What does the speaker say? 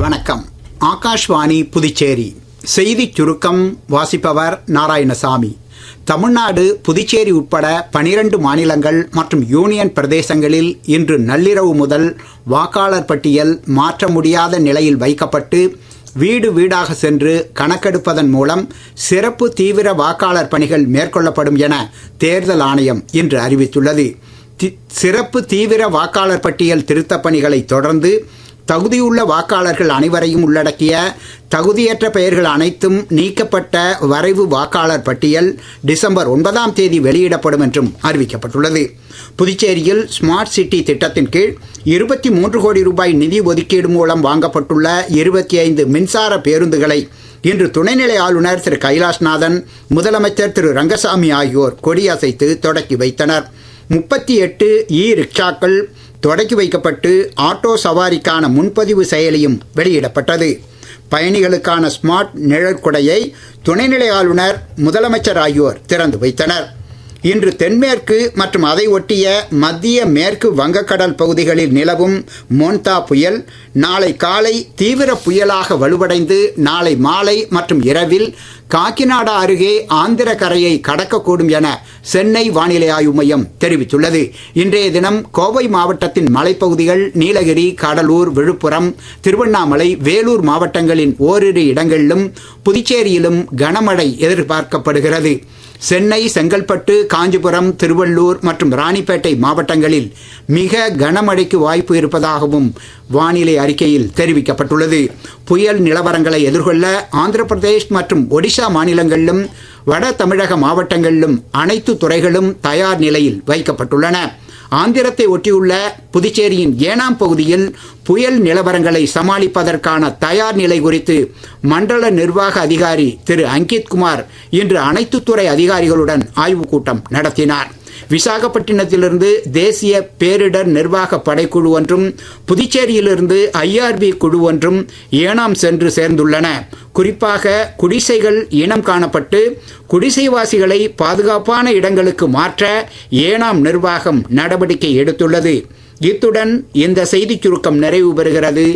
வணக்கம். ஆகாஷ்வாணி புதுச்சேரி செய்திச் சுருக்கம் வாசிப்பவர் நாராயணசாமி. தமிழ்நாடு, புதுச்சேரி உட்பட 12 மாநிலங்கள் மற்றும் யூனியன் பிரதேசங்களில் இன்று நள்ளிரவு முதல் வாக்காளர் பட்டியல் மாற்ற முடியாத நிலையில் வைக்கப்பட்டு வீடு வீடாக சென்று கணக்கெடுப்பதன் மூலம் சிறப்பு தீவிர வாக்காளர் பணிகள் மேற்கொள்ளப்படும் என தேர்தல் ஆணையம் இன்று அறிவித்துள்ளது. சிறப்பு தீவிர வாக்காளர் பட்டியல் திருத்தப் பணிகளை தொடர்ந்து தகுதியுள்ள வாக்காளர்கள் அனைவரையும் உள்ளடக்கிய தகுதியற்ற பெயர்கள் அனைத்தும் நீக்கப்பட்ட வரைவு வாக்காளர் பட்டியல் டிசம்பர் 9ஆம் தேதி வெளியிடப்படும் என்றும் அறிவிக்கப்பட்டுள்ளது. புதுச்சேரியில் ஸ்மார்ட் சிட்டி திட்டத்தின் கீழ் 23 கோடி ரூபாய் நிதி ஒதுக்கீடு மூலம் வாங்கப்பட்டுள்ள 25 மின்சார பேருந்துகளை இன்று துணைநிலை ஆளுநர் திரு கைலாஷ்நாதன், முதலமைச்சர் திரு ரங்கசாமி ஆகியோர் கொடியசைத்து தொடக்கி வைத்தனர். 38 ரிக்ஷாக்கள் தொடக்கி வைக்கப்பட்டு ஆட்டோ சவாரிக்கான முன்பதிவு செயலியும் வெளியிடப்பட்டது. பயணிகளுக்கான ஸ்மார்ட் நிழற்குடையை துணைநிலை ஆளுநர், முதலமைச்சர் ஆகியோர் திறந்து வைத்தனர். இன்று தென்மேற்கு மற்றும் அதை ஒட்டிய மத்திய மேற்கு வங்கக்கடல் பகுதிகளில் நிலவும் மோன்தா புயல் நாளை காலை தீவிர புயலாக வலுவடைந்து நாளை மாலை மற்றும் இரவில் காக்கிநாடா அருகே ஆந்திர கரையை கடக்கக்கூடும் என சென்னை வானிலை ஆய்வு மையம் தெரிவித்துள்ளது. இன்றைய தினம் கோவை மாவட்டத்தின் மலைப்பகுதிகள், நீலகிரி, கடலூர், விழுப்புரம், திருவண்ணாமலை, வேலூர் மாவட்டங்களின் ஓரிரு இடங்களிலும் புதுச்சேரியிலும் கனமழை எதிர்பார்க்கப்படுகிறது. சென்னை, செங்கல்பட்டு, காஞ்சிபுரம், திருவள்ளூர் மற்றும் ராணிப்பேட்டை மாவட்டங்களில் மிக கனமழைக்கு வாய்ப்பு இருப்பதாகவும் வானிலை அறிக்கையில் தெரிவிக்கப்பட்டுள்ளது. புயல் நிலவரங்களை எதிர்கொள்ள ஆந்திர பிரதேஷ் மற்றும் ஒடிஷா மாநிலங்களிலும் வட தமிழக மாவட்டங்களிலும் அனைத்து துறைகளும் தயார் நிலையில் வைக்கப்பட்டுள்ளன. ஆந்திரத்தை ஒட்டியுள்ள புதுச்சேரியின் ஏனாம் பகுதியில் புயல் நிலவரங்களை சமாளிப்பதற்கான தயார் நிலை குறித்து மண்டல நிர்வாக அதிகாரி திரு அங்கித் குமார் இன்று அனைத்து துறை அதிகாரிகளுடன் ஆய்வுக் கூட்டம் நடத்தினார். விசாகப்பட்டினத்திலிருந்து தேசிய பேரிடர் நிர்வாக படைக்குழு ஒன்றும் புதுச்சேரியிலிருந்து IRB குழு ஒன்றும் ஏனாம் சென்று சேர்ந்துள்ளன. குறிப்பாக குடிசைகள் இனம் காணப்பட்டு குடிசைவாசிகளை பாதுகாப்பான இடங்களுக்கு மாற்ற ஏனாம் நிர்வாகம் நடவடிக்கை எடுத்துள்ளது. இத்துடன் இந்த செய்திச் சுருக்கம் நிறைவு பெறுகிறது.